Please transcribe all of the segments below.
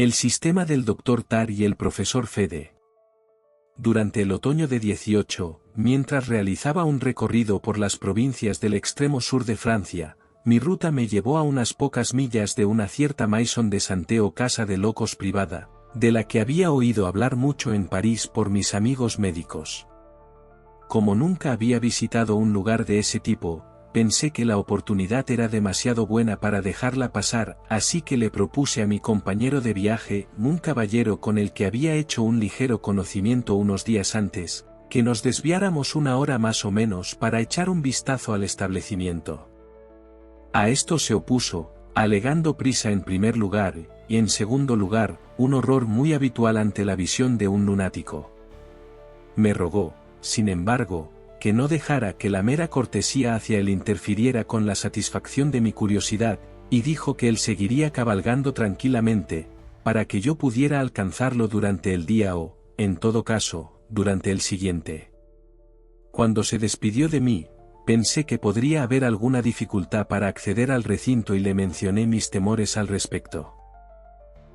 El sistema del Dr. Tar y el profesor Fede. Durante el otoño de 18, mientras realizaba un recorrido por las provincias del extremo sur de Francia, mi ruta me llevó a unas pocas millas de una cierta maison de santé o casa de locos privada, de la que había oído hablar mucho en París por mis amigos médicos. Como nunca había visitado un lugar de ese tipo, pensé que la oportunidad era demasiado buena para dejarla pasar, así que le propuse a mi compañero de viaje, un caballero con el que había hecho un ligero conocimiento unos días antes, que nos desviáramos una hora más o menos para echar un vistazo al establecimiento. A esto se opuso, alegando prisa en primer lugar, y en segundo lugar, un horror muy habitual ante la visión de un lunático. Me rogó, sin embargo, que no dejara que la mera cortesía hacia él interfiriera con la satisfacción de mi curiosidad, y dijo que él seguiría cabalgando tranquilamente, para que yo pudiera alcanzarlo durante el día o, en todo caso, durante el siguiente. Cuando se despidió de mí, pensé que podría haber alguna dificultad para acceder al recinto y le mencioné mis temores al respecto.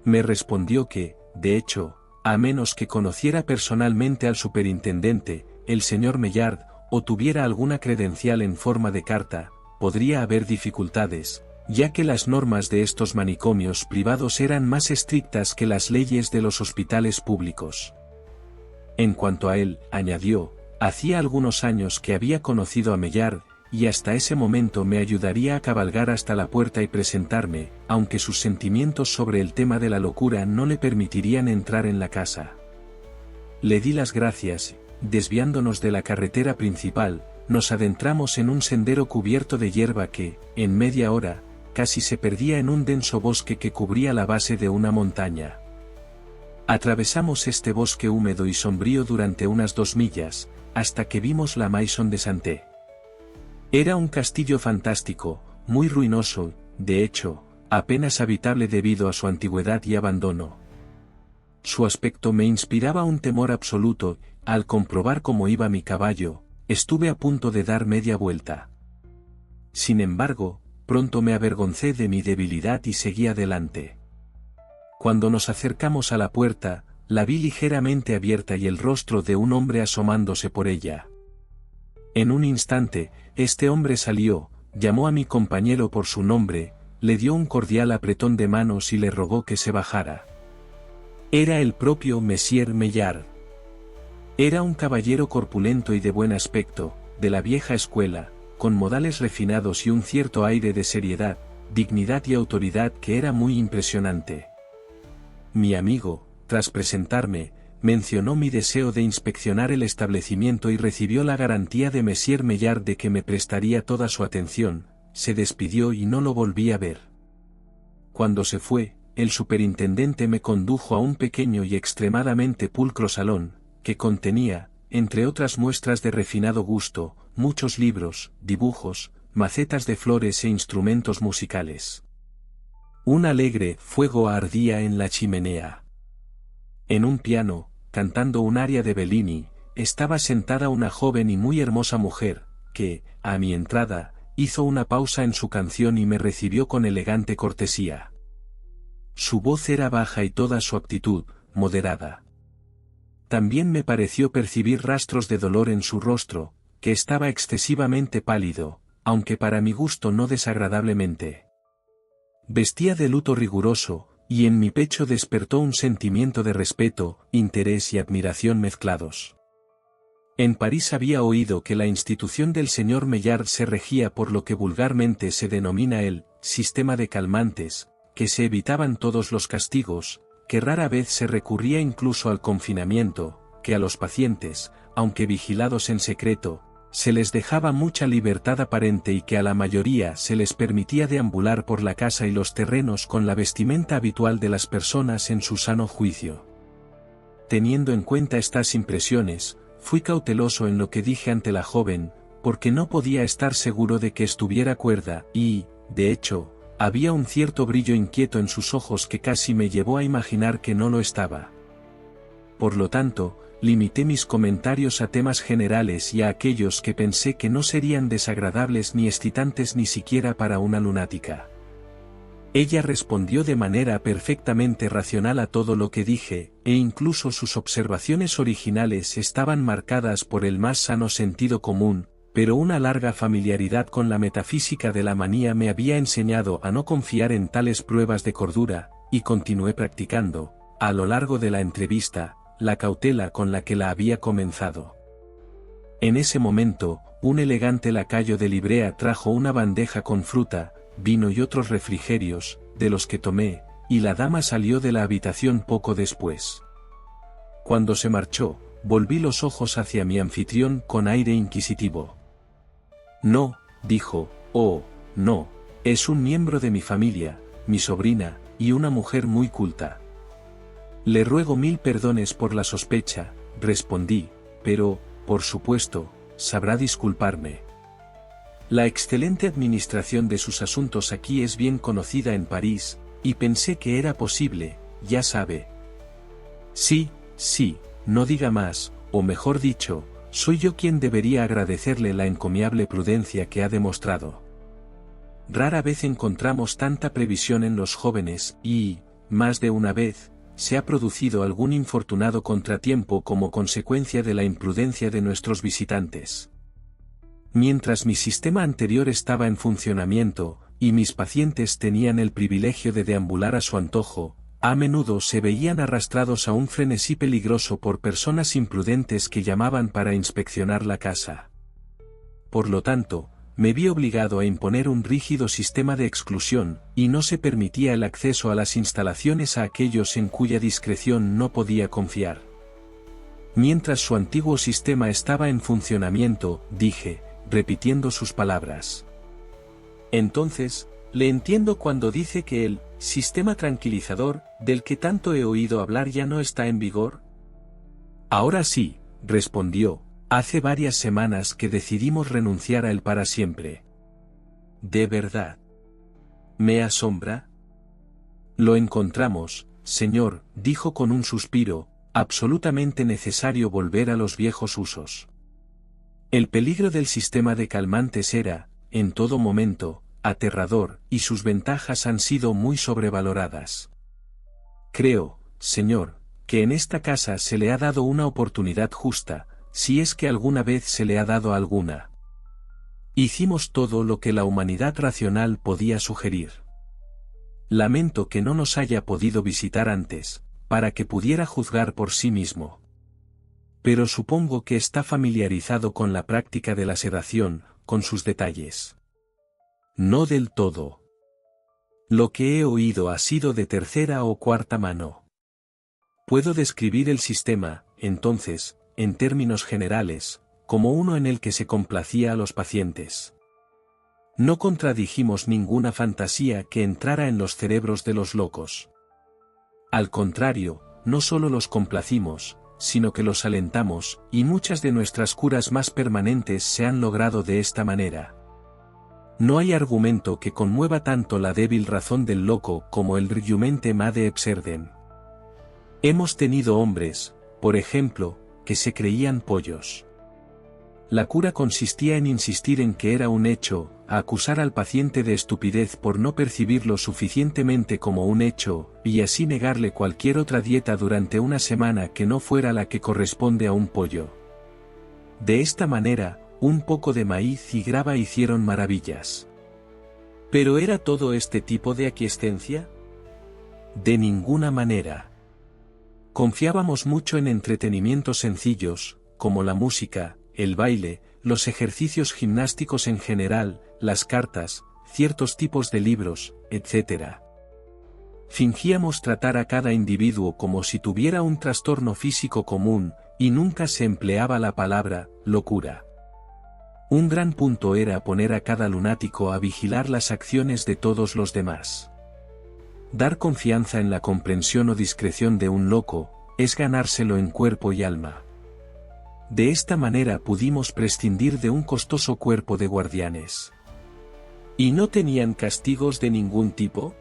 Me respondió que, de hecho, a menos que conociera personalmente al superintendente, el señor Maillard, o tuviera alguna credencial en forma de carta, podría haber dificultades, ya que las normas de estos manicomios privados eran más estrictas que las leyes de los hospitales públicos. En cuanto a él, añadió, hacía algunos años que había conocido a Maillard, y hasta ese momento me ayudaría a cabalgar hasta la puerta y presentarme, aunque sus sentimientos sobre el tema de la locura no le permitirían entrar en la casa. Le di las gracias. Desviándonos de la carretera principal, nos adentramos en un sendero cubierto de hierba que, en media hora, casi se perdía en un denso bosque que cubría la base de una montaña. Atravesamos este bosque húmedo y sombrío durante unas 2 millas, hasta que vimos la maison de santé. Era un castillo fantástico, muy ruinoso, de hecho, apenas habitable debido a su antigüedad y abandono. Su aspecto me inspiraba un temor absoluto. Al comprobar cómo iba mi caballo, estuve a punto de dar media vuelta. Sin embargo, pronto me avergoncé de mi debilidad y seguí adelante. Cuando nos acercamos a la puerta, la vi ligeramente abierta y el rostro de un hombre asomándose por ella. En un instante, este hombre salió, llamó a mi compañero por su nombre, le dio un cordial apretón de manos y le rogó que se bajara. Era el propio Monsieur Maillard. Era un caballero corpulento y de buen aspecto, de la vieja escuela, con modales refinados y un cierto aire de seriedad, dignidad y autoridad que era muy impresionante. Mi amigo, tras presentarme, mencionó mi deseo de inspeccionar el establecimiento y recibió la garantía de Monsieur Maillard de que me prestaría toda su atención, se despidió y no lo volví a ver. Cuando se fue, el superintendente me condujo a un pequeño y extremadamente pulcro salón, que contenía, entre otras muestras de refinado gusto, muchos libros, dibujos, macetas de flores e instrumentos musicales. Un alegre fuego ardía en la chimenea. En un piano, cantando un aria de Bellini, estaba sentada una joven y muy hermosa mujer, que, a mi entrada, hizo una pausa en su canción y me recibió con elegante cortesía. Su voz era baja y toda su actitud, moderada. También me pareció percibir rastros de dolor en su rostro, que estaba excesivamente pálido, aunque para mi gusto no desagradablemente. Vestía de luto riguroso, y en mi pecho despertó un sentimiento de respeto, interés y admiración mezclados. En París había oído que la institución del señor Maillard se regía por lo que vulgarmente se denomina el sistema de calmantes, que se evitaban todos los castigos, que rara vez se recurría incluso al confinamiento, que a los pacientes, aunque vigilados en secreto, se les dejaba mucha libertad aparente y que a la mayoría se les permitía deambular por la casa y los terrenos con la vestimenta habitual de las personas en su sano juicio. Teniendo en cuenta estas impresiones, fui cauteloso en lo que dije ante la joven, porque no podía estar seguro de que estuviera cuerda y, de hecho, había un cierto brillo inquieto en sus ojos que casi me llevó a imaginar que no lo estaba. Por lo tanto, limité mis comentarios a temas generales y a aquellos que pensé que no serían desagradables ni excitantes ni siquiera para una lunática. Ella respondió de manera perfectamente racional a todo lo que dije, e incluso sus observaciones originales estaban marcadas por el más sano sentido común, pero una larga familiaridad con la metafísica de la manía me había enseñado a no confiar en tales pruebas de cordura, y continué practicando, a lo largo de la entrevista, la cautela con la que la había comenzado. En ese momento, un elegante lacayo de Librea trajo una bandeja con fruta, vino y otros refrigerios, de los que tomé, y la dama salió de la habitación poco después. Cuando se marchó, volví los ojos hacia mi anfitrión con aire inquisitivo. No, dijo, oh, no, es un miembro de mi familia, mi sobrina, y una mujer muy culta. Le ruego 1000 perdones por la sospecha, respondí, pero, por supuesto, sabrá disculparme. La excelente administración de sus asuntos aquí es bien conocida en París, y pensé que era posible, ya sabe. Sí, sí, no diga más, o mejor dicho, soy yo quien debería agradecerle la encomiable prudencia que ha demostrado. Rara vez encontramos tanta previsión en los jóvenes y, más de una vez, se ha producido algún infortunado contratiempo como consecuencia de la imprudencia de nuestros visitantes. Mientras mi sistema anterior estaba en funcionamiento, y mis pacientes tenían el privilegio de deambular a su antojo, a menudo se veían arrastrados a un frenesí peligroso por personas imprudentes que llamaban para inspeccionar la casa. Por lo tanto, me vi obligado a imponer un rígido sistema de exclusión, y no se permitía el acceso a las instalaciones a aquellos en cuya discreción no podía confiar. Mientras su antiguo sistema estaba en funcionamiento, dije, repitiendo sus palabras. Entonces, le entiendo cuando dice que el sistema tranquilizador, del que tanto he oído hablar ya no está en vigor. Ahora sí, respondió, hace varias semanas que decidimos renunciar a él para siempre. ¿De verdad? ¿Me asombra? Lo encontramos, señor, dijo con un suspiro, absolutamente necesario volver a los viejos usos. El peligro del sistema de calmantes era, en todo momento, aterrador, y sus ventajas han sido muy sobrevaloradas. Creo, señor, que en esta casa se le ha dado una oportunidad justa, si es que alguna vez se le ha dado alguna. Hicimos todo lo que la humanidad racional podía sugerir. Lamento que no nos haya podido visitar antes, para que pudiera juzgar por sí mismo. Pero supongo que está familiarizado con la práctica de la sedación, con sus detalles. No del todo. Lo que he oído ha sido de tercera o cuarta mano. Puedo describir el sistema, entonces, en términos generales, como uno en el que se complacía a los pacientes. No contradijimos ninguna fantasía que entrara en los cerebros de los locos. Al contrario, no solo los complacimos, sino que los alentamos, y muchas de nuestras curas más permanentes se han logrado de esta manera. No hay argumento que conmueva tanto la débil razón del loco como el riumente made obserden. Hemos tenido hombres, por ejemplo, que se creían pollos. La cura consistía en insistir en que era un hecho, a acusar al paciente de estupidez por no percibirlo suficientemente como un hecho, y así negarle cualquier otra dieta durante una semana que no fuera la que corresponde a un pollo. De esta manera, un poco de maíz y grava hicieron maravillas. ¿Pero era todo este tipo de aquiescencia? De ninguna manera. Confiábamos mucho en entretenimientos sencillos, como la música, el baile, los ejercicios gimnásticos en general, las cartas, ciertos tipos de libros, etc. Fingíamos tratar a cada individuo como si tuviera un trastorno físico común, y nunca se empleaba la palabra locura. Un gran punto era poner a cada lunático a vigilar las acciones de todos los demás. Dar confianza en la comprensión o discreción de un loco, es ganárselo en cuerpo y alma. De esta manera pudimos prescindir de un costoso cuerpo de guardianes. ¿Y no tenían castigos de ningún tipo?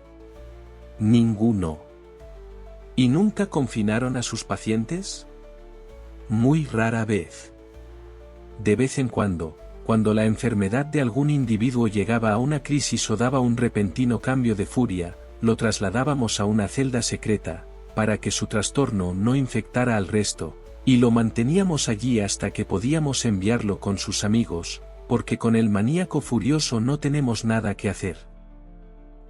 Ninguno. ¿Y nunca confinaron a sus pacientes? Muy rara vez. De vez en cuando, cuando la enfermedad de algún individuo llegaba a una crisis o daba un repentino cambio de furia, lo trasladábamos a una celda secreta, para que su trastorno no infectara al resto, y lo manteníamos allí hasta que podíamos enviarlo con sus amigos, porque con el maníaco furioso no tenemos nada que hacer.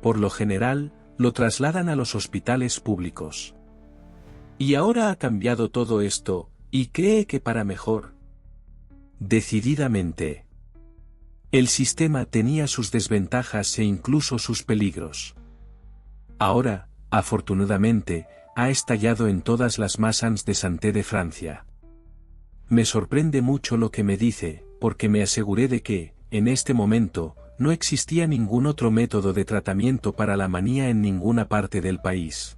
Por lo general, lo trasladan a los hospitales públicos. Y ahora ha cambiado todo esto, y cree que para mejor. Decididamente. El sistema tenía sus desventajas e incluso sus peligros. Ahora, afortunadamente, ha estallado en todas las masas de santé de Francia. Me sorprende mucho lo que me dice, porque me aseguré de que, en este momento, no existía ningún otro método de tratamiento para la manía en ninguna parte del país.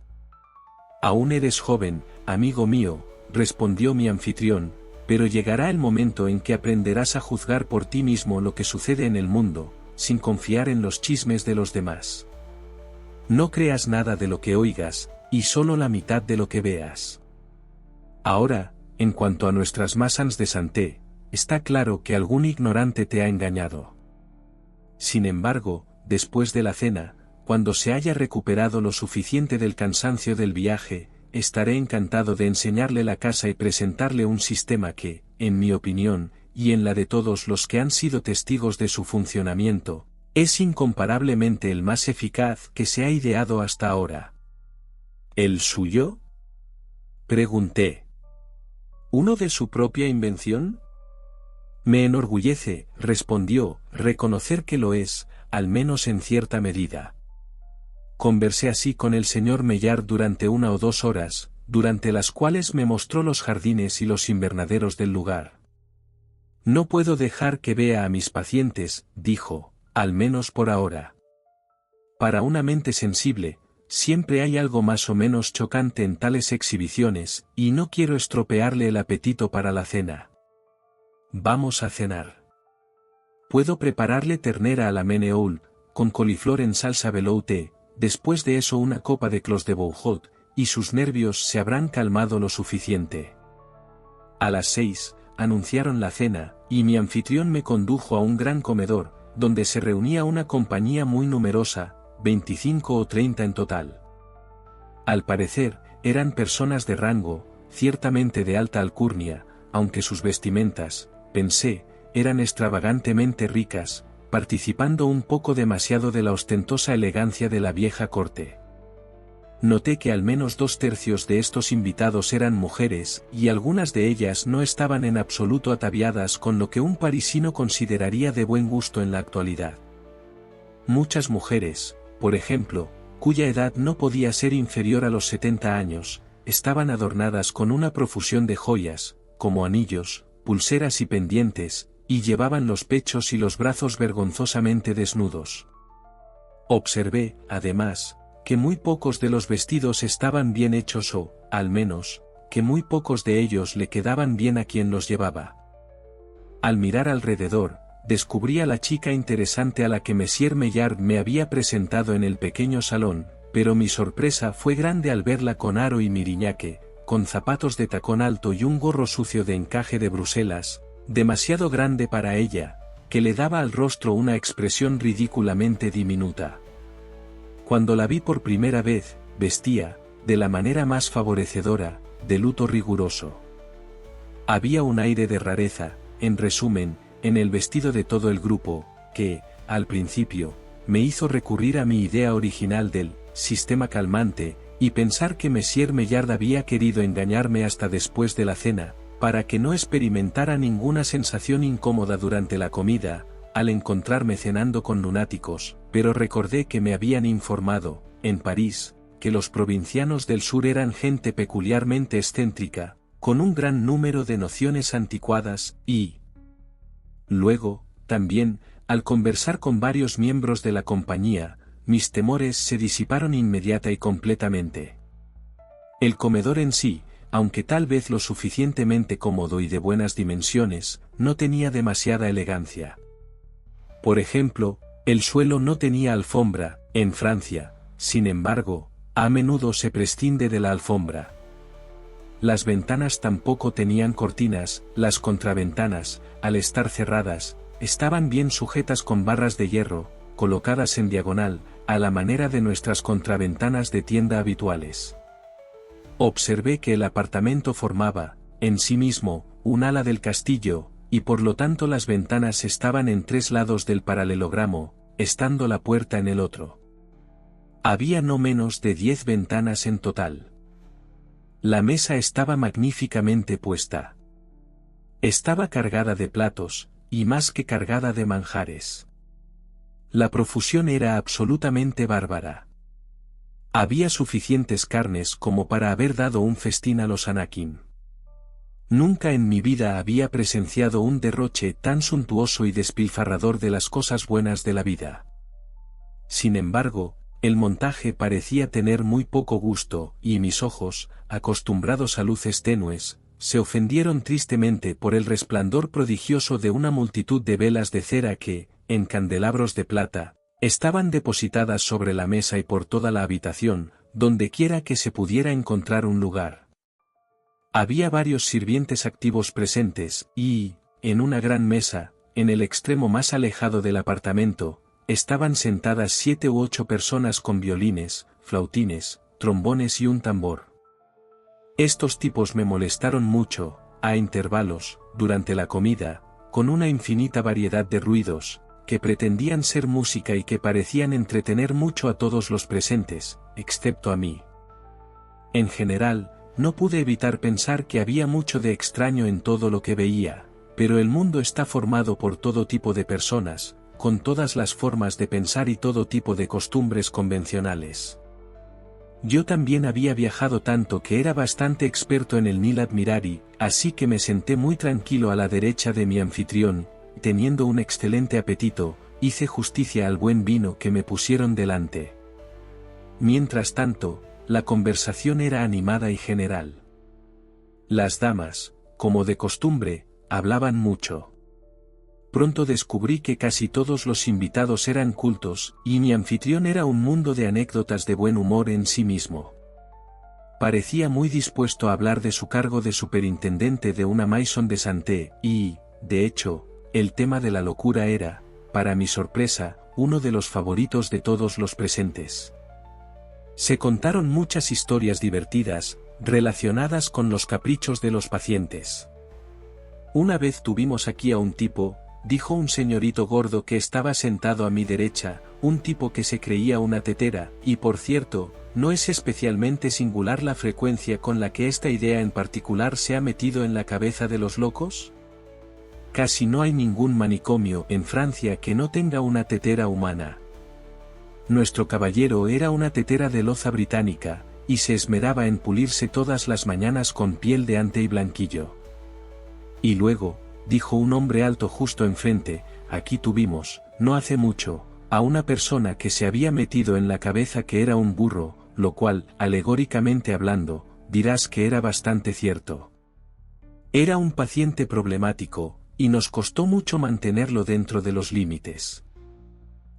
Aún eres joven, amigo mío, respondió mi anfitrión, pero llegará el momento en que aprenderás a juzgar por ti mismo lo que sucede en el mundo, sin confiar en los chismes de los demás. No creas nada de lo que oigas, y solo la mitad de lo que veas. Ahora, en cuanto a nuestras masas de santé, está claro que algún ignorante te ha engañado. Sin embargo, después de la cena, cuando se haya recuperado lo suficiente del cansancio del viaje, estaré encantado de enseñarle la casa y presentarle un sistema que, en mi opinión, y en la de todos los que han sido testigos de su funcionamiento, es incomparablemente el más eficaz que se ha ideado hasta ahora. ¿El suyo?, pregunté. ¿Uno de su propia invención? Me enorgullece, respondió, reconocer que lo es, al menos en cierta medida. Conversé así con el señor Maillard durante 1 o 2 horas, durante las cuales me mostró los jardines y los invernaderos del lugar. No puedo dejar que vea a mis pacientes, dijo, al menos por ahora. Para una mente sensible, siempre hay algo más o menos chocante en tales exhibiciones, y no quiero estropearle el apetito para la cena. Vamos a cenar. Puedo prepararle ternera a la menehoul, con coliflor en salsa velouté, después de eso una copa de clos de Bouhot, y sus nervios se habrán calmado lo suficiente. A las 6, anunciaron la cena, y mi anfitrión me condujo a un gran comedor, donde se reunía una compañía muy numerosa, 25 o 30 en total. Al parecer, eran personas de rango, ciertamente de alta alcurnia, aunque sus vestimentas, pensé, eran extravagantemente ricas, participando un poco demasiado de la ostentosa elegancia de la vieja corte. Noté que al menos 2/3 de estos invitados eran mujeres, y algunas de ellas no estaban en absoluto ataviadas con lo que un parisino consideraría de buen gusto en la actualidad. Muchas mujeres, por ejemplo, cuya edad no podía ser inferior a los 70 años, estaban adornadas con una profusión de joyas, como anillos, pulseras y pendientes, y llevaban los pechos y los brazos vergonzosamente desnudos. Observé, además, que muy pocos de los vestidos estaban bien hechos o, al menos, que muy pocos de ellos le quedaban bien a quien los llevaba. Al mirar alrededor, descubrí a la chica interesante a la que Monsieur Maillard me había presentado en el pequeño salón, pero mi sorpresa fue grande al verla con aro y miriñaque, con zapatos de tacón alto y un gorro sucio de encaje de Bruselas, demasiado grande para ella, que le daba al rostro una expresión ridículamente diminuta. Cuando la vi por primera vez, vestía, de la manera más favorecedora, de luto riguroso. Había un aire de rareza, en resumen, en el vestido de todo el grupo, que, al principio, me hizo recurrir a mi idea original del sistema calmante, y pensar que Monsieur Maillard había querido engañarme hasta después de la cena, para que no experimentara ninguna sensación incómoda durante la comida, al encontrarme cenando con lunáticos, pero recordé que me habían informado, en París, que los provincianos del sur eran gente peculiarmente excéntrica, con un gran número de nociones anticuadas, y... Luego, también, al conversar con varios miembros de la compañía, mis temores se disiparon inmediata y completamente. El comedor en sí, aunque tal vez lo suficientemente cómodo y de buenas dimensiones, no tenía demasiada elegancia. Por ejemplo, el suelo no tenía alfombra, en Francia, sin embargo, a menudo se prescinde de la alfombra. Las ventanas tampoco tenían cortinas, las contraventanas, al estar cerradas, estaban bien sujetas con barras de hierro, colocadas en diagonal, a la manera de nuestras contraventanas de tienda habituales. Observé que el apartamento formaba, en sí mismo, un ala del castillo, y por lo tanto las ventanas estaban en 3 lados del paralelogramo, estando la puerta en el otro. Había no menos de 10 ventanas en total. La mesa estaba magníficamente puesta. Estaba cargada de platos, y más que cargada de manjares. La profusión era absolutamente bárbara. Había suficientes carnes como para haber dado un festín a los Anakin. Nunca en mi vida había presenciado un derroche tan suntuoso y despilfarrador de las cosas buenas de la vida. Sin embargo, el montaje parecía tener muy poco gusto, y mis ojos, acostumbrados a luces tenues, se ofendieron tristemente por el resplandor prodigioso de una multitud de velas de cera que, en candelabros de plata, estaban depositadas sobre la mesa y por toda la habitación, donde quiera que se pudiera encontrar un lugar. Había varios sirvientes activos presentes, y, en una gran mesa, en el extremo más alejado del apartamento, estaban sentadas 7 u 8 personas con violines, flautines, trombones y un tambor. Estos tipos me molestaron mucho, a intervalos, durante la comida, con una infinita variedad de ruidos, que pretendían ser música y que parecían entretener mucho a todos los presentes, excepto a mí. En general, no pude evitar pensar que había mucho de extraño en todo lo que veía, pero el mundo está formado por todo tipo de personas, con todas las formas de pensar y todo tipo de costumbres convencionales. Yo también había viajado tanto que era bastante experto en el Nil Admirari, así que me senté muy tranquilo a la derecha de mi anfitrión, teniendo un excelente apetito, hice justicia al buen vino que me pusieron delante. Mientras tanto, la conversación era animada y general. Las damas, como de costumbre, hablaban mucho. Pronto descubrí que casi todos los invitados eran cultos, y mi anfitrión era un mundo de anécdotas de buen humor en sí mismo. Parecía muy dispuesto a hablar de su cargo de superintendente de una maison de santé, y, de hecho, el tema de la locura era, para mi sorpresa, uno de los favoritos de todos los presentes. Se contaron muchas historias divertidas, relacionadas con los caprichos de los pacientes. Una vez tuvimos aquí a un tipo, dijo un señorito gordo que estaba sentado a mi derecha, un tipo que se creía una tetera, y por cierto, ¿no es especialmente singular la frecuencia con la que esta idea en particular se ha metido en la cabeza de los locos? Casi no hay ningún manicomio en Francia que no tenga una tetera humana. Nuestro caballero era una tetera de loza británica, y se esmeraba en pulirse todas las mañanas con piel de ante y blanquillo. Y luego, dijo un hombre alto justo enfrente, aquí tuvimos, no hace mucho, a una persona que se había metido en la cabeza que era un burro, lo cual, alegóricamente hablando, dirás que era bastante cierto. Era un paciente problemático, y nos costó mucho mantenerlo dentro de los límites.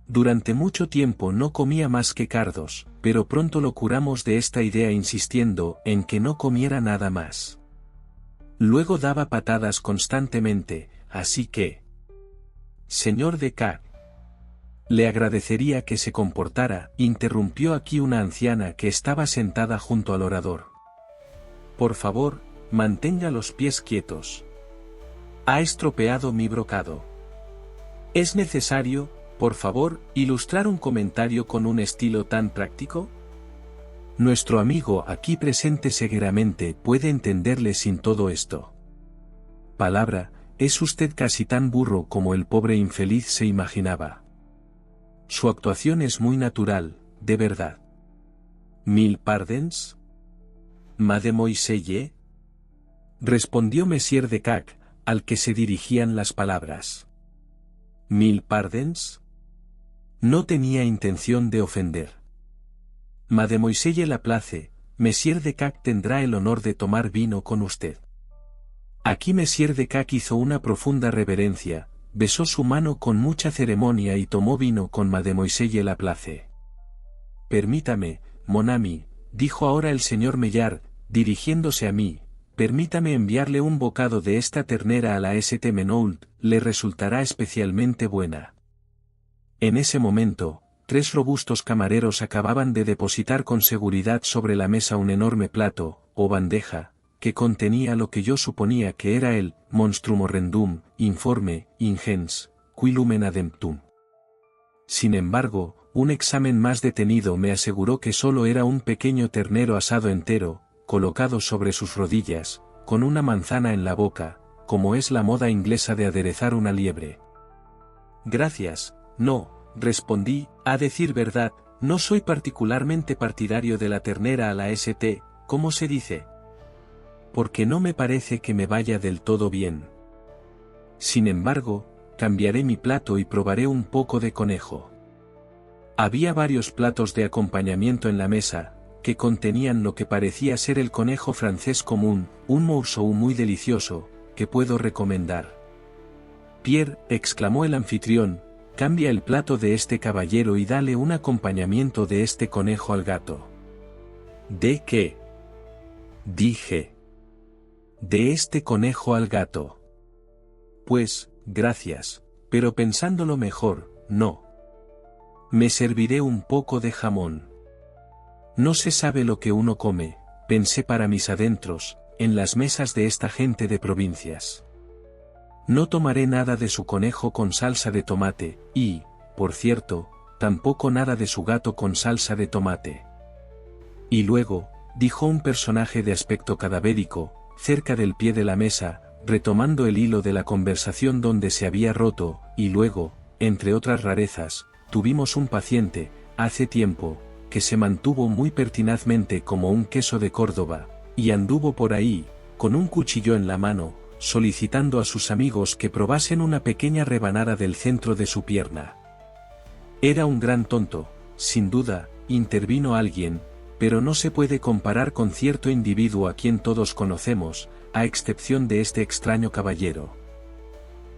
Durante mucho tiempo no comía más que cardos, pero pronto lo curamos de esta idea insistiendo en que no comiera nada más. Luego daba patadas constantemente, así que... Señor de K. Le agradecería que se comportara, interrumpió aquí una anciana que estaba sentada junto al orador. Por favor, mantenga los pies quietos. Ha estropeado mi brocado. ¿Es necesario, por favor, ilustrar un comentario con un estilo tan práctico? Nuestro amigo aquí presente cegueramente puede entenderle sin todo esto. Palabra, es usted casi tan burro como el pobre infeliz se imaginaba. Su actuación es muy natural, de verdad. ¿Mil pardons? Mademoiselle? Respondió Monsieur de Cac, al que se dirigían las palabras. ¿Mil pardons? No tenía intención de ofender. Mademoiselle Laplace, Monsieur de Cac tendrá el honor de tomar vino con usted. Aquí Monsieur de Cac hizo una profunda reverencia, besó su mano con mucha ceremonia y tomó vino con Mademoiselle Laplace. Permítame, mon ami, dijo ahora el señor Maillard, dirigiéndose a mí, permítame enviarle un bocado de esta ternera a la St. Menold, le resultará especialmente buena. En ese momento, 3 robustos camareros acababan de depositar con seguridad sobre la mesa un enorme plato, o bandeja, que contenía lo que yo suponía que era el monstrum horrendum, informe, ingens, qui lumen ademptum. Sin embargo, un examen más detenido me aseguró que solo era un pequeño ternero asado entero, colocado sobre sus rodillas, con una manzana en la boca, como es la moda inglesa de aderezar una liebre. Gracias, no, respondí, a decir verdad, no soy particularmente partidario de la ternera a la St., ¿cómo se dice? Porque no me parece que me vaya del todo bien. Sin embargo, cambiaré mi plato y probaré un poco de conejo. Había varios platos de acompañamiento en la mesa, que contenían lo que parecía ser el conejo francés común, un morceau muy delicioso, que puedo recomendar. Pierre, exclamó el anfitrión, cambia el plato de este caballero y dale un acompañamiento de este conejo al gato. ¿De qué? Dije. De este conejo al gato. Pues, gracias, pero pensándolo mejor, no. Me serviré un poco de jamón. No se sabe lo que uno come, pensé para mis adentros, en las mesas de esta gente de provincias. No tomaré nada de su conejo con salsa de tomate, y, por cierto, tampoco nada de su gato con salsa de tomate. Y luego, dijo un personaje de aspecto cadavérico, cerca del pie de la mesa, retomando el hilo de la conversación donde se había roto, y luego, entre otras rarezas, tuvimos un paciente, hace tiempo, que se mantuvo muy pertinazmente como un queso de Córdoba, y anduvo por ahí, con un cuchillo en la mano, solicitando a sus amigos que probasen una pequeña rebanada del centro de su pierna. Era un gran tonto, sin duda, intervino alguien, pero no se puede comparar con cierto individuo a quien todos conocemos, a excepción de este extraño caballero.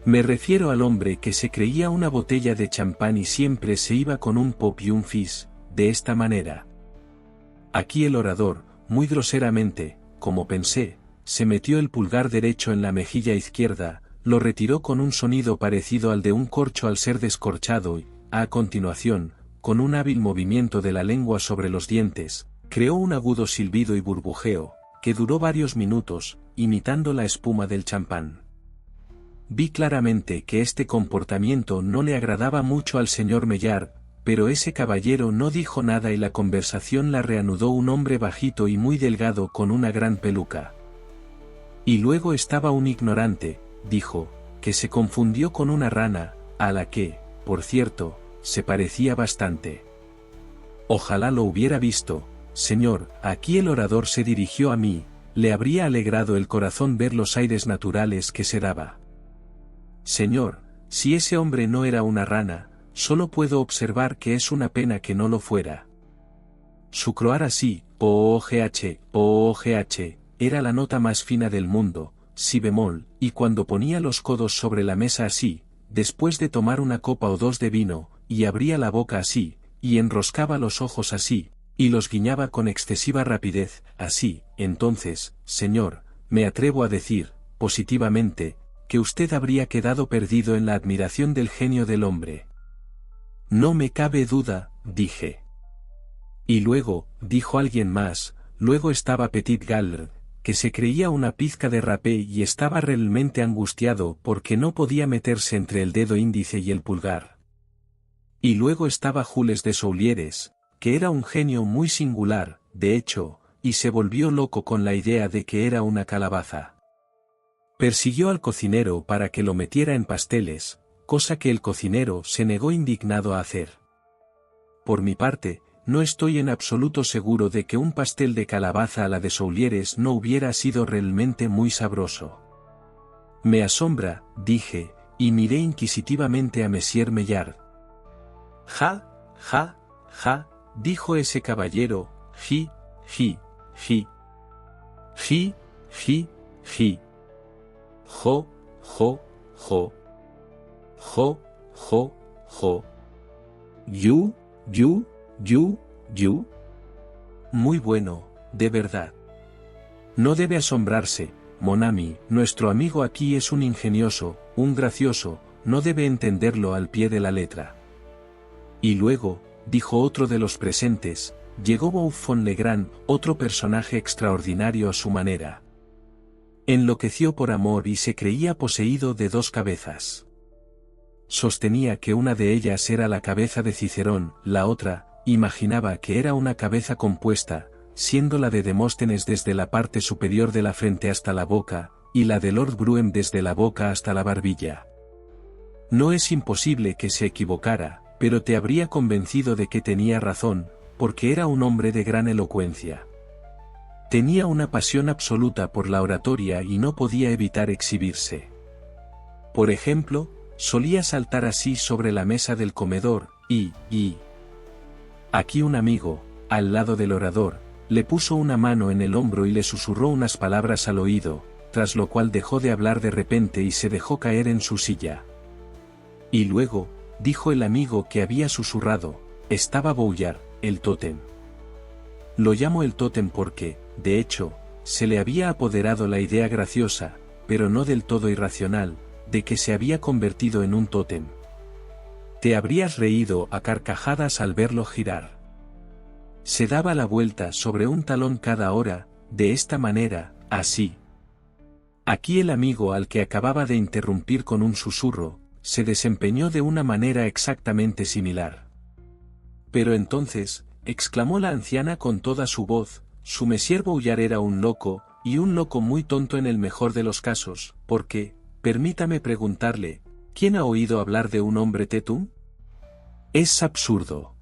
Me refiero al hombre que se creía una botella de champán y siempre se iba con un pop y un fizz, de esta manera. Aquí el orador, muy groseramente, como pensé, se metió el pulgar derecho en la mejilla izquierda, lo retiró con un sonido parecido al de un corcho al ser descorchado y, a continuación, con un hábil movimiento de la lengua sobre los dientes, creó un agudo silbido y burbujeo, que duró varios minutos, imitando la espuma del champán. Vi claramente que este comportamiento no le agradaba mucho al señor Maillard, pero ese caballero no dijo nada y la conversación la reanudó un hombre bajito y muy delgado con una gran peluca. Y luego estaba un ignorante, dijo, que se confundió con una rana, a la que, por cierto, se parecía bastante. Ojalá lo hubiera visto, señor, aquí el orador se dirigió a mí, le habría alegrado el corazón ver los aires naturales que se daba. Señor, si ese hombre no era una rana, solo puedo observar que es una pena que no lo fuera. Su croar así, OOGH, era la nota más fina del mundo, si bemol, y cuando ponía los codos sobre la mesa así, después de tomar una copa o dos de vino, y abría la boca así, y enroscaba los ojos así, y los guiñaba con excesiva rapidez, así, entonces, señor, me atrevo a decir, positivamente, que usted habría quedado perdido en la admiración del genio del hombre. No me cabe duda, dije. Y luego, dijo alguien más, luego estaba Petit Gallard, que se creía una pizca de rapé y estaba realmente angustiado porque no podía meterse entre el dedo índice y el pulgar. Y luego estaba Jules de Soulieres, que era un genio muy singular, de hecho, y se volvió loco con la idea de que era una calabaza. Persiguió al cocinero para que lo metiera en pasteles, cosa que el cocinero se negó indignado a hacer. Por mi parte, no estoy en absoluto seguro de que un pastel de calabaza a la de Soulieres no hubiera sido realmente muy sabroso. Me asombra, dije, y miré inquisitivamente a Monsieur Maillard. Ja, ja, ja, dijo ese caballero, ji, ji, ji. Ji, ji, ji. Jo, jo, jo. Jo, jo, jo. Yu, yu. Muy bueno, de verdad. No debe asombrarse, mon ami, nuestro amigo aquí es un ingenioso, un gracioso, no debe entenderlo al pie de la letra. Y luego, dijo otro de los presentes, llegó Bouf von Legrand, otro personaje extraordinario a su manera. Enloqueció por amor y se creía poseído de dos cabezas. Sostenía que una de ellas era la cabeza de Cicerón, la otra, imaginaba que era una cabeza compuesta, siendo la de Demóstenes desde la parte superior de la frente hasta la boca, y la de Lord Brougham desde la boca hasta la barbilla. No es imposible que se equivocara, pero te habría convencido de que tenía razón, porque era un hombre de gran elocuencia. Tenía una pasión absoluta por la oratoria y no podía evitar exhibirse. Por ejemplo, solía saltar así sobre la mesa del comedor, y aquí un amigo, al lado del orador, le puso una mano en el hombro y le susurró unas palabras al oído, tras lo cual dejó de hablar de repente y se dejó caer en su silla. Y luego, dijo el amigo que había susurrado, estaba Boulard, el tótem. Lo llamo el tótem porque, de hecho, se le había apoderado la idea graciosa, pero no del todo irracional, de que se había convertido en un tótem. Te habrías reído a carcajadas al verlo girar. Se daba la vuelta sobre un talón cada hora, de esta manera, así. Aquí el amigo al que acababa de interrumpir con un susurro, se desempeñó de una manera exactamente similar. Pero entonces, exclamó la anciana con toda su voz, su Monsieur Boulard era un loco, y un loco muy tonto en el mejor de los casos, porque, permítame preguntarle, ¿quién ha oído hablar de un hombre tetum? Es absurdo.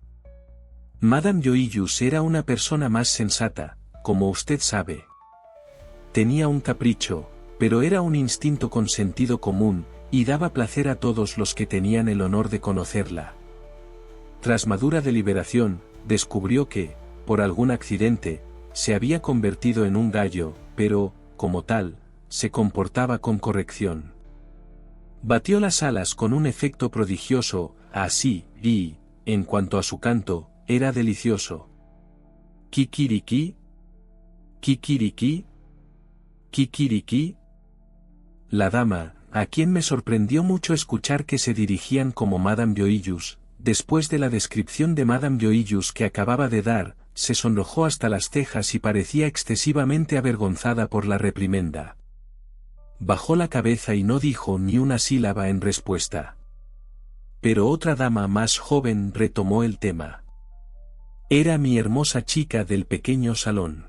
Madame Joyeuse era una persona más sensata, como usted sabe. Tenía un capricho, pero era un instinto con sentido común, y daba placer a todos los que tenían el honor de conocerla. Tras madura deliberación, descubrió que, por algún accidente, se había convertido en un gallo, pero, como tal, se comportaba con corrección. Batió las alas con un efecto prodigioso, así, y, en cuanto a su canto, era delicioso. Kikiriki, kikiriki, kikiriki. La dama, a quien me sorprendió mucho escuchar que se dirigían como Madame Joyeuse, después de la descripción de Madame Joyeuse que acababa de dar, se sonrojó hasta las cejas y parecía excesivamente avergonzada por la reprimenda. Bajó la cabeza y no dijo ni una sílaba en respuesta. Pero otra dama más joven retomó el tema. Era mi hermosa chica del pequeño salón.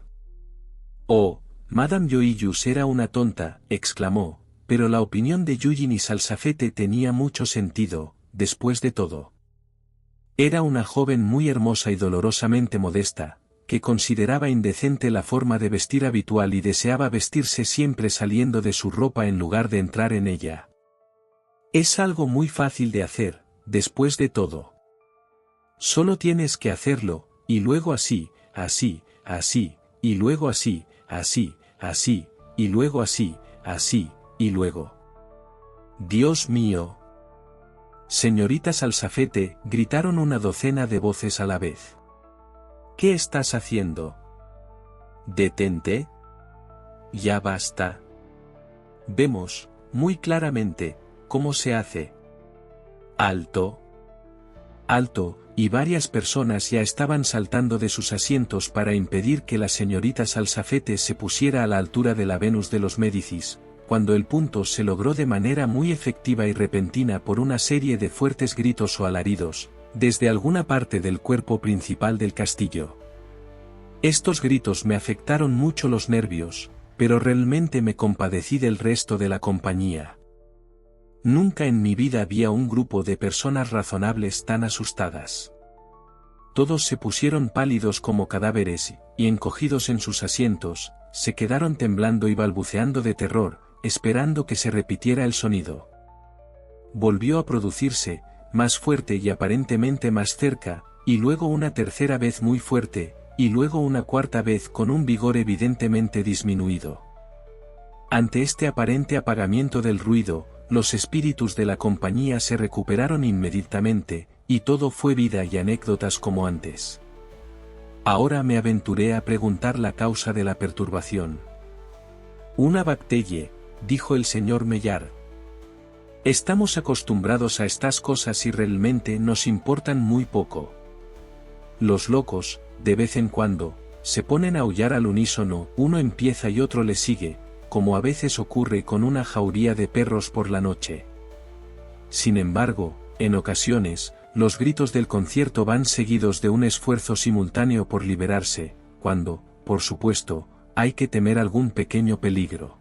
Oh, Madame Joyeuse era una tonta, exclamó, pero la opinión de Eugénie Salsafette tenía mucho sentido, después de todo. Era una joven muy hermosa y dolorosamente modesta, que consideraba indecente la forma de vestir habitual y deseaba vestirse siempre saliendo de su ropa en lugar de entrar en ella. Es algo muy fácil de hacer, después de todo. Solo tienes que hacerlo, y luego así, así, así, y luego así, así, así, y luego así, así, y luego. Dios mío. Señorita Salsafette, gritaron una docena de voces a la vez. ¿Qué estás haciendo? Detente. Ya basta. Vemos, muy claramente, cómo se hace. Alto. Alto, y varias personas ya estaban saltando de sus asientos para impedir que la señorita Salsafette se pusiera a la altura de la Venus de los Médicis, cuando el punto se logró de manera muy efectiva y repentina por una serie de fuertes gritos o alaridos, desde alguna parte del cuerpo principal del castillo. Estos gritos me afectaron mucho los nervios, pero realmente me compadecí del resto de la compañía. Nunca en mi vida había un grupo de personas razonables tan asustadas. Todos se pusieron pálidos como cadáveres, y encogidos en sus asientos, se quedaron temblando y balbuceando de terror, esperando que se repitiera el sonido. Volvió a producirse, más fuerte y aparentemente más cerca, y luego una tercera vez muy fuerte, y luego una cuarta vez con un vigor evidentemente disminuido. Ante este aparente apagamiento del ruido, los espíritus de la compañía se recuperaron inmediatamente, y todo fue vida y anécdotas como antes. Ahora me aventuré a preguntar la causa de la perturbación. Una bacteria, dijo el señor Maillard. Estamos acostumbrados a estas cosas y realmente nos importan muy poco. Los locos, de vez en cuando, se ponen a aullar al unísono, uno empieza y otro le sigue, como a veces ocurre con una jauría de perros por la noche. Sin embargo, en ocasiones, los gritos del concierto van seguidos de un esfuerzo simultáneo por liberarse, cuando, por supuesto, hay que temer algún pequeño peligro.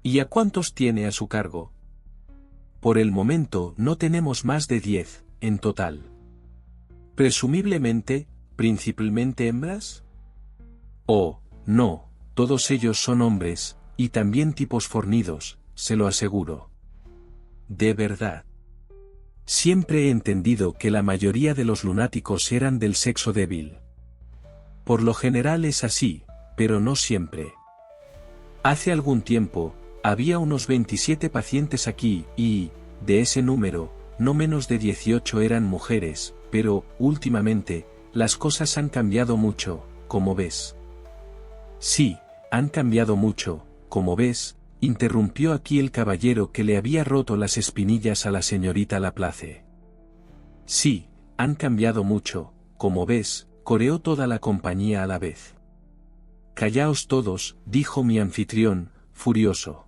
¿Y a cuántos tiene a su cargo? Por el momento no tenemos más de 10, en total. Presumiblemente, principalmente hembras. Oh, no, todos ellos son hombres, y también tipos fornidos, se lo aseguro. ¿De verdad? Siempre he entendido que la mayoría de los lunáticos eran del sexo débil. Por lo general es así, pero no siempre. Hace algún tiempo, había unos 27 pacientes aquí y, de ese número, no menos de 18 eran mujeres, pero, últimamente, las cosas han cambiado mucho, como ves. Sí, han cambiado mucho, como ves, interrumpió aquí el caballero que le había roto las espinillas a la señorita Laplace. Sí, han cambiado mucho, como ves, coreó toda la compañía a la vez. Callaos todos, dijo mi anfitrión, furioso.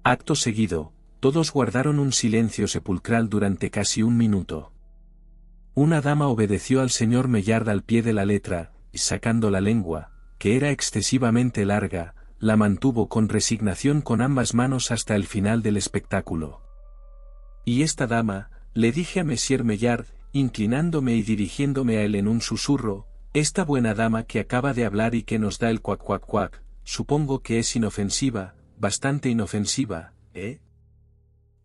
Acto seguido, todos guardaron un silencio sepulcral durante casi un minuto. Una dama obedeció al señor Maillard al pie de la letra, y sacando la lengua, que era excesivamente larga, la mantuvo con resignación con ambas manos hasta el final del espectáculo. Y esta dama, le dije a Monsieur Maillard, inclinándome y dirigiéndome a él en un susurro, esta buena dama que acaba de hablar y que nos da el cuac cuac cuac, supongo que es inofensiva, bastante inofensiva, ¿eh?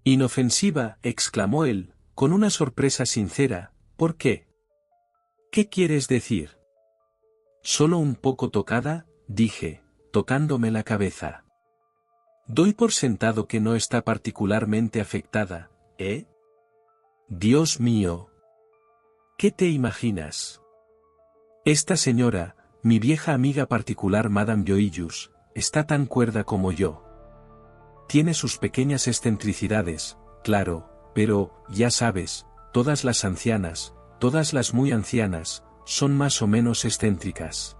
Inofensiva, exclamó él, con una sorpresa sincera, ¿por qué? ¿Qué quieres decir? Solo un poco tocada, dije, tocándome la cabeza. Doy por sentado que no está particularmente afectada, ¿eh? Dios mío. ¿Qué te imaginas? Esta señora, mi vieja amiga particular Madame Joyeux, está tan cuerda como yo. Tiene sus pequeñas excentricidades, claro, pero, ya sabes, todas las ancianas, todas las muy ancianas, son más o menos excéntricas.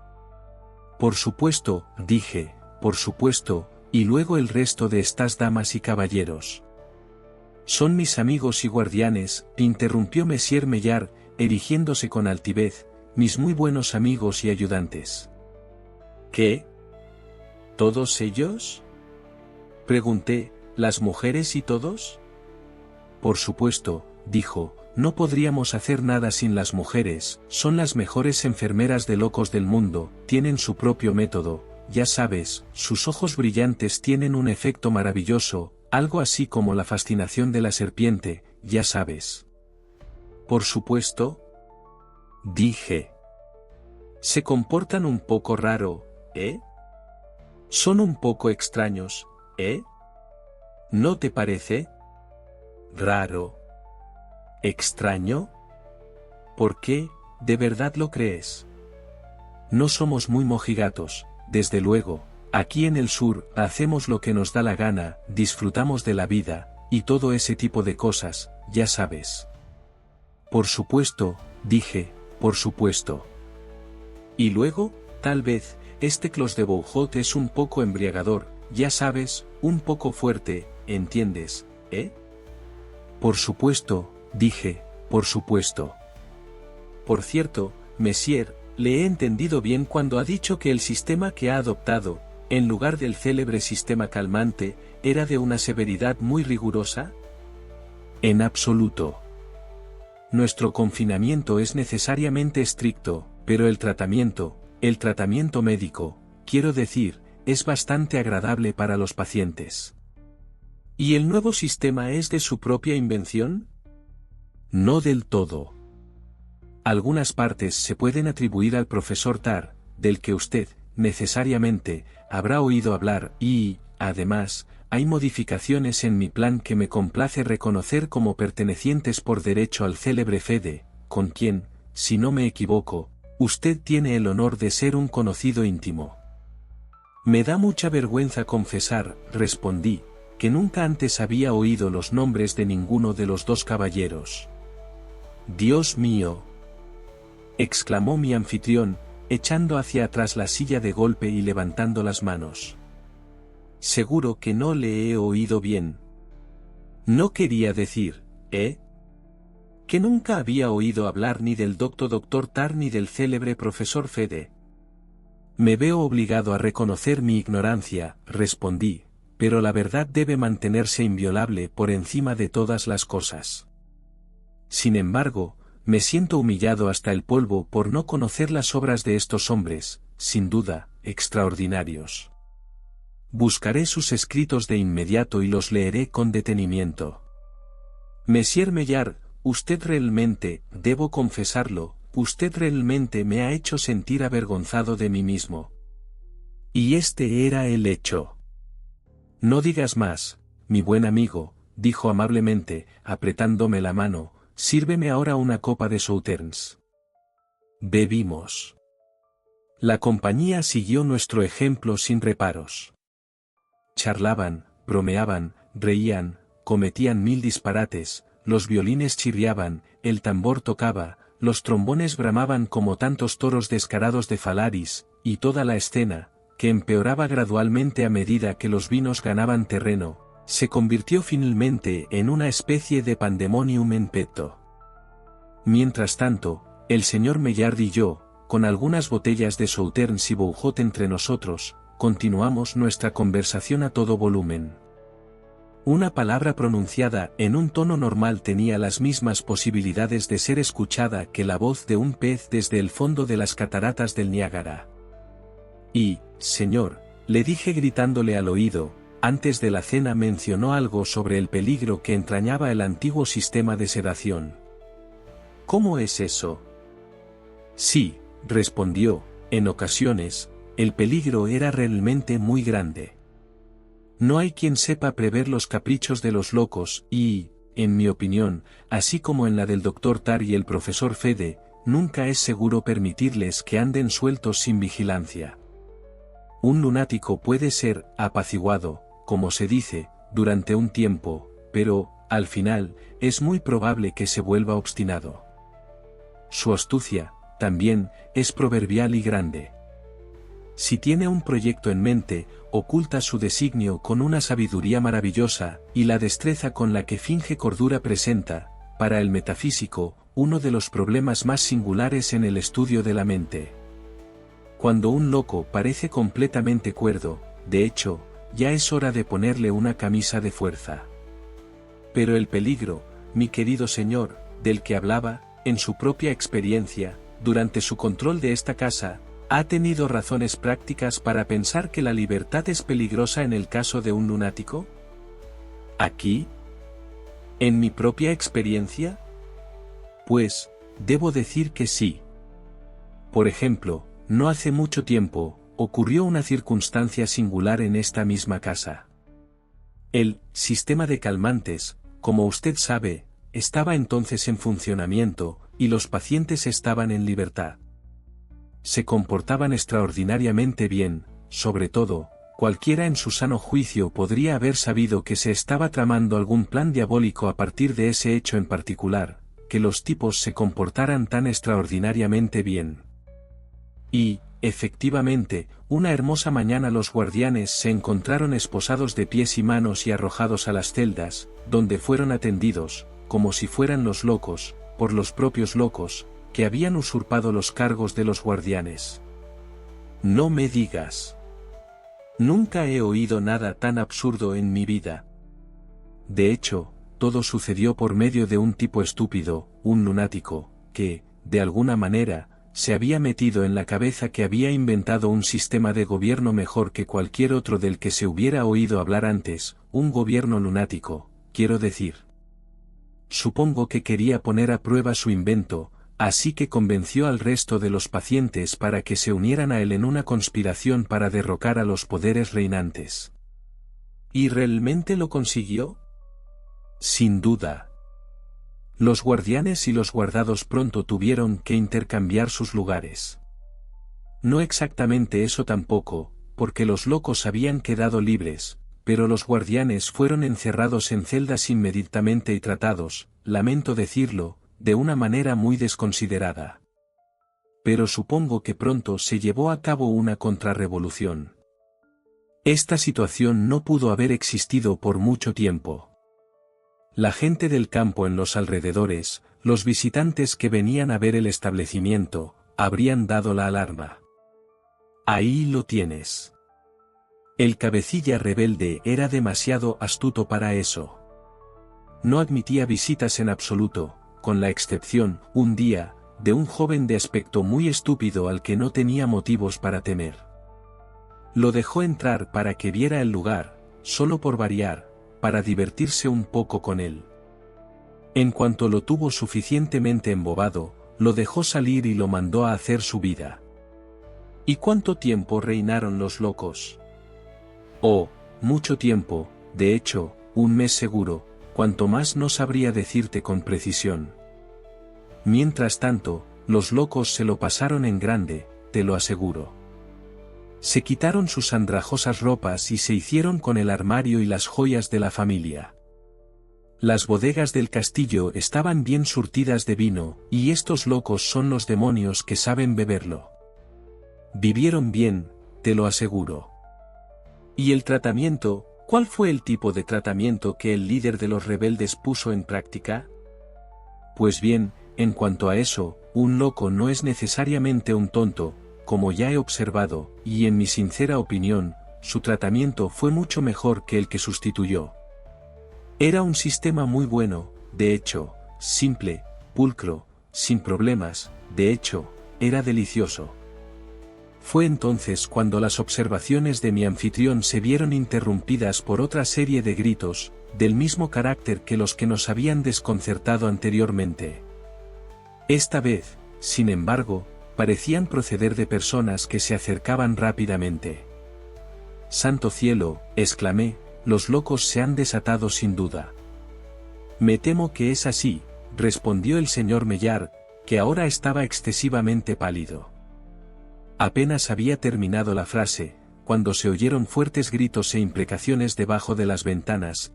Por supuesto, dije, por supuesto, y luego el resto de estas damas y caballeros. Son mis amigos y guardianes, interrumpió Monsieur Maillard, erigiéndose con altivez, mis muy buenos amigos y ayudantes. ¿Qué? ¿Todos ellos? Pregunté, ¿las mujeres y todos? Por supuesto, dijo, no podríamos hacer nada sin las mujeres, son las mejores enfermeras de locos del mundo, tienen su propio método, ya sabes, sus ojos brillantes tienen un efecto maravilloso, algo así como la fascinación de la serpiente, ya sabes. Por supuesto, dije. Se comportan un poco raro, ¿eh? Son un poco extraños, ¿eh? ¿No te parece? Raro. ¿Extraño? ¿Por qué, de verdad lo crees? No somos muy mojigatos, desde luego, aquí en el sur, hacemos lo que nos da la gana, disfrutamos de la vida, y todo ese tipo de cosas, ya sabes. Por supuesto, dije, por supuesto. Y luego, tal vez, este Clos de Bouhot es un poco embriagador, ya sabes, un poco fuerte, ¿entiendes, eh? Por supuesto, dije, por supuesto. Por cierto, Messier, le he entendido bien cuando ha dicho que el sistema que ha adoptado, en lugar del célebre sistema calmante, era de una severidad muy rigurosa. En absoluto. Nuestro confinamiento es necesariamente estricto, pero el tratamiento médico, quiero decir, es bastante agradable para los pacientes. ¿Y el nuevo sistema es de su propia invención? No del todo. Algunas partes se pueden atribuir al profesor Tarr, del que usted, necesariamente, habrá oído hablar y, además, hay modificaciones en mi plan que me complace reconocer como pertenecientes por derecho al célebre Fede, con quien, si no me equivoco, usted tiene el honor de ser un conocido íntimo. Me da mucha vergüenza confesar, respondí, que nunca antes había oído los nombres de ninguno de los dos caballeros. Dios mío, exclamó mi anfitrión, echando hacia atrás la silla de golpe y levantando las manos. Seguro que no le he oído bien. No quería decir, que nunca había oído hablar ni del doctor Tarr ni del célebre profesor Fede. Me veo obligado a reconocer mi ignorancia, respondí, pero la verdad debe mantenerse inviolable por encima de todas las cosas. Sin embargo, me siento humillado hasta el polvo por no conocer las obras de estos hombres, sin duda, extraordinarios. Buscaré sus escritos de inmediato y los leeré con detenimiento. Monsieur Maillard, usted realmente, debo confesarlo, usted realmente me ha hecho sentir avergonzado de mí mismo. Y este era el hecho. No digas más, mi buen amigo, dijo amablemente, apretándome la mano, sírveme ahora una copa de Sauternes. Bebimos. La compañía siguió nuestro ejemplo sin reparos. Charlaban, bromeaban, reían, cometían mil disparates, los violines chirriaban, el tambor tocaba, los trombones bramaban como tantos toros descarados de Falaris, y toda la escena, que empeoraba gradualmente a medida que los vinos ganaban terreno, se convirtió finalmente en una especie de pandemonium en petto. Mientras tanto, el señor Maillard y yo, con algunas botellas de Sauternes y Bougeot entre nosotros, continuamos nuestra conversación a todo volumen. Una palabra pronunciada en un tono normal tenía las mismas posibilidades de ser escuchada que la voz de un pez desde el fondo de las cataratas del Niágara. Y, señor, le dije gritándole al oído, antes de la cena mencionó algo sobre el peligro que entrañaba el antiguo sistema de sedación. ¿Cómo es eso? Sí, respondió, en ocasiones, el peligro era realmente muy grande. No hay quien sepa prever los caprichos de los locos y, en mi opinión, así como en la del doctor Tarr y el profesor Fede, nunca es seguro permitirles que anden sueltos sin vigilancia. Un lunático puede ser apaciguado, como se dice, durante un tiempo, pero, al final, es muy probable que se vuelva obstinado. Su astucia, también, es proverbial y grande. Si tiene un proyecto en mente, oculta su designio con una sabiduría maravillosa, y la destreza con la que finge cordura presenta, para el metafísico, uno de los problemas más singulares en el estudio de la mente. Cuando un loco parece completamente cuerdo, de hecho, ya es hora de ponerle una camisa de fuerza. Pero el peligro, mi querido señor, del que hablaba, en su propia experiencia, durante su control de esta casa, ¿ha tenido razones prácticas para pensar que la libertad es peligrosa en el caso de un lunático? ¿Aquí? ¿En mi propia experiencia? Pues, debo decir que sí. Por ejemplo, no hace mucho tiempo, ocurrió una circunstancia singular en esta misma casa. El sistema de calmantes, como usted sabe, estaba entonces en funcionamiento, y los pacientes estaban en libertad. Se comportaban extraordinariamente bien, sobre todo, cualquiera en su sano juicio podría haber sabido que se estaba tramando algún plan diabólico a partir de ese hecho en particular, que los tipos se comportaran tan extraordinariamente bien. Y, efectivamente, una hermosa mañana los guardianes se encontraron esposados de pies y manos y arrojados a las celdas, donde fueron atendidos, como si fueran los locos, por los propios locos, que habían usurpado los cargos de los guardianes. No me digas. Nunca he oído nada tan absurdo en mi vida. De hecho, todo sucedió por medio de un tipo estúpido, un lunático, que, de alguna manera, se había metido en la cabeza que había inventado un sistema de gobierno mejor que cualquier otro del que se hubiera oído hablar antes, un gobierno lunático, quiero decir. Supongo que quería poner a prueba su invento, así que convenció al resto de los pacientes para que se unieran a él en una conspiración para derrocar a los poderes reinantes. ¿Y realmente lo consiguió? Sin duda. Los guardianes y los guardados pronto tuvieron que intercambiar sus lugares. No exactamente eso tampoco, porque los locos habían quedado libres, pero los guardianes fueron encerrados en celdas inmediatamente y tratados, lamento decirlo, de una manera muy desconsiderada. Pero supongo que pronto se llevó a cabo una contrarrevolución. Esta situación no pudo haber existido por mucho tiempo. La gente del campo en los alrededores, los visitantes que venían a ver el establecimiento, habrían dado la alarma. Ahí lo tienes. El cabecilla rebelde era demasiado astuto para eso. No admitía visitas en absoluto, con la excepción, un día, de un joven de aspecto muy estúpido al que no tenía motivos para temer. Lo dejó entrar para que viera el lugar, solo por variar, para divertirse un poco con él. En cuanto lo tuvo suficientemente embobado, lo dejó salir y lo mandó a hacer su vida. ¿Y cuánto tiempo reinaron los locos? Oh, mucho tiempo, de hecho, un mes seguro, cuanto más no sabría decirte con precisión. Mientras tanto, los locos se lo pasaron en grande, te lo aseguro. Se quitaron sus andrajosas ropas y se hicieron con el armario y las joyas de la familia. Las bodegas del castillo estaban bien surtidas de vino, y estos locos son los demonios que saben beberlo. Vivieron bien, te lo aseguro. ¿Y el tratamiento? ¿Cuál fue el tipo de tratamiento que el líder de los rebeldes puso en práctica? Pues bien, en cuanto a eso, un loco no es necesariamente un tonto, como ya he observado, y en mi sincera opinión, su tratamiento fue mucho mejor que el que sustituyó. Era un sistema muy bueno, de hecho, simple, pulcro, sin problemas, de hecho, era delicioso. Fue entonces cuando las observaciones de mi anfitrión se vieron interrumpidas por otra serie de gritos, del mismo carácter que los que nos habían desconcertado anteriormente. Esta vez, sin embargo, parecían proceder de personas que se acercaban rápidamente. «Santo cielo», exclamé, «los locos se han desatado sin duda». «Me temo que es así», respondió el señor Mellard, que ahora estaba excesivamente pálido. Apenas había terminado la frase, cuando se oyeron fuertes gritos e imprecaciones debajo de las ventanas,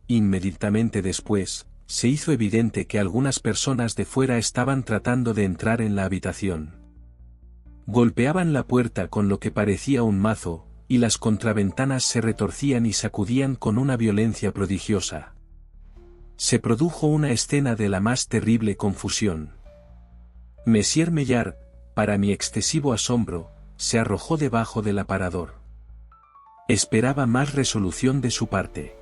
inmediatamente después, se hizo evidente que algunas personas de fuera estaban tratando de entrar en la habitación. Golpeaban la puerta con lo que parecía un mazo, y las contraventanas se retorcían y sacudían con una violencia prodigiosa. Se produjo una escena de la más terrible confusión. Monsieur Mellard, para mi excesivo asombro, se arrojó debajo del aparador. Esperaba más resolución de su parte.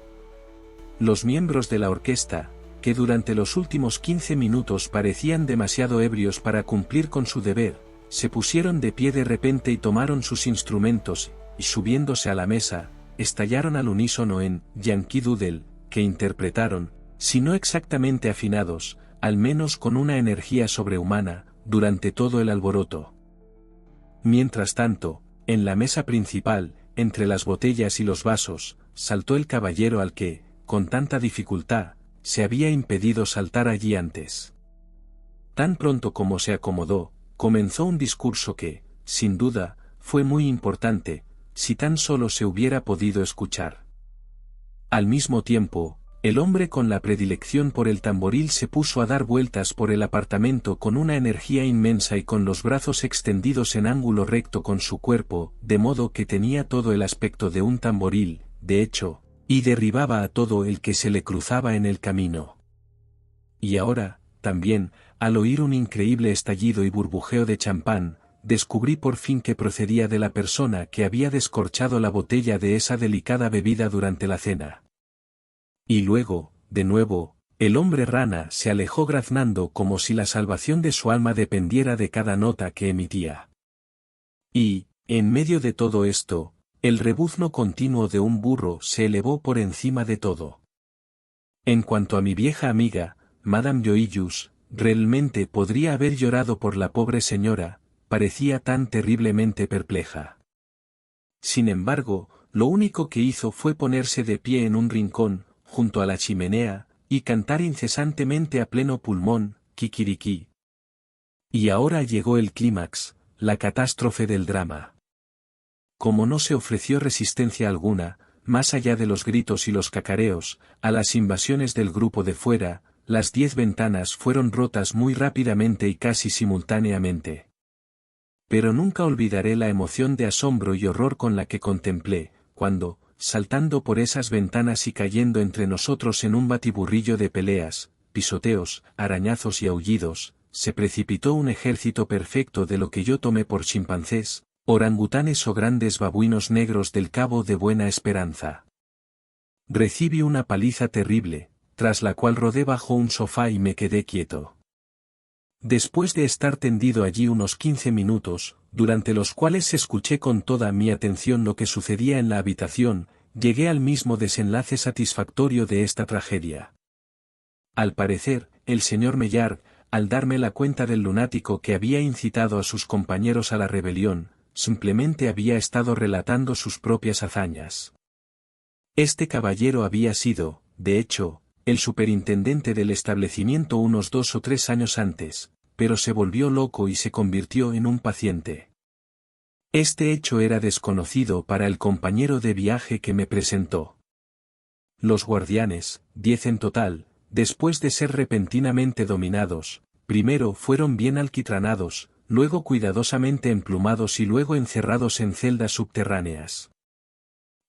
Los miembros de la orquesta, que durante los últimos 15 minutos parecían demasiado ebrios para cumplir con su deber, se pusieron de pie de repente y tomaron sus instrumentos, y subiéndose a la mesa, estallaron al unísono en Yankee Doodle, que interpretaron, si no exactamente afinados, al menos con una energía sobrehumana, durante todo el alboroto. Mientras tanto, en la mesa principal, entre las botellas y los vasos, saltó el caballero al que, con tanta dificultad, se había impedido saltar allí antes. Tan pronto como se acomodó, comenzó un discurso que, sin duda, fue muy importante, si tan solo se hubiera podido escuchar. Al mismo tiempo, el hombre con la predilección por el tamboril se puso a dar vueltas por el apartamento con una energía inmensa y con los brazos extendidos en ángulo recto con su cuerpo, de modo que tenía todo el aspecto de un tamboril, de hecho, y derribaba a todo el que se le cruzaba en el camino. Y ahora, también, al oír un increíble estallido y burbujeo de champán, descubrí por fin que procedía de la persona que había descorchado la botella de esa delicada bebida durante la cena. Y luego, de nuevo, el hombre rana se alejó graznando como si la salvación de su alma dependiera de cada nota que emitía. Y, en medio de todo esto, el rebuzno continuo de un burro se elevó por encima de todo. En cuanto a mi vieja amiga, Madame Joyeuse, realmente podría haber llorado por la pobre señora, parecía tan terriblemente perpleja. Sin embargo, lo único que hizo fue ponerse de pie en un rincón, junto a la chimenea, y cantar incesantemente a pleno pulmón, kikiriki. Y ahora llegó el clímax, la catástrofe del drama. Como no se ofreció resistencia alguna, más allá de los gritos y los cacareos, a las invasiones del grupo de fuera, las 10 ventanas fueron rotas muy rápidamente y casi simultáneamente. Pero nunca olvidaré la emoción de asombro y horror con la que contemplé, cuando, saltando por esas ventanas y cayendo entre nosotros en un batiburrillo de peleas, pisoteos, arañazos y aullidos, se precipitó un ejército perfecto de lo que yo tomé por chimpancés, orangutanes o grandes babuinos negros del Cabo de Buena Esperanza. Recibí una paliza terrible, tras la cual rodé bajo un sofá y me quedé quieto. Después de estar tendido allí unos 15 minutos, durante los cuales escuché con toda mi atención lo que sucedía en la habitación, llegué al mismo desenlace satisfactorio de esta tragedia. Al parecer, el señor Maillard, al darme la cuenta del lunático que había incitado a sus compañeros a la rebelión, simplemente había estado relatando sus propias hazañas. Este caballero había sido, de hecho, el superintendente del establecimiento unos 2 o 3 años antes, pero se volvió loco y se convirtió en un paciente. Este hecho era desconocido para el compañero de viaje que me presentó. Los guardianes, 10 en total, después de ser repentinamente dominados, primero fueron bien alquitranados, luego cuidadosamente emplumados y luego encerrados en celdas subterráneas.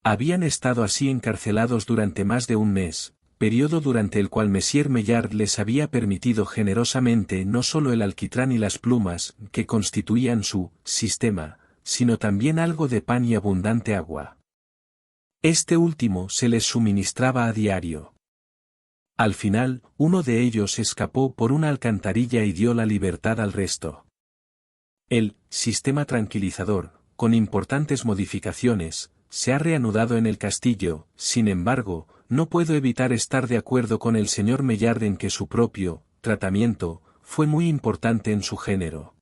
Habían estado así encarcelados durante más de un mes, periodo durante el cual Monsieur Maillard les había permitido generosamente no solo el alquitrán y las plumas que constituían su sistema, sino también algo de pan y abundante agua. Este último se les suministraba a diario. Al final, uno de ellos escapó por una alcantarilla y dio la libertad al resto. El sistema tranquilizador, con importantes modificaciones, se ha reanudado en el castillo. Sin embargo, no puedo evitar estar de acuerdo con el señor Maillard en que su propio tratamiento fue muy importante en su género.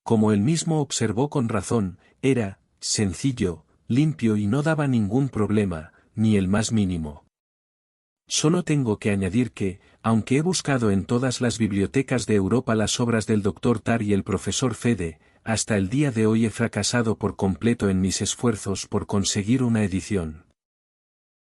Como él mismo observó con razón, era sencillo, limpio y no daba ningún problema, ni el más mínimo. Solo tengo que añadir que, aunque he buscado en todas las bibliotecas de Europa las obras del Dr. Tarr y el profesor Fede, hasta el día de hoy he fracasado por completo en mis esfuerzos por conseguir una edición.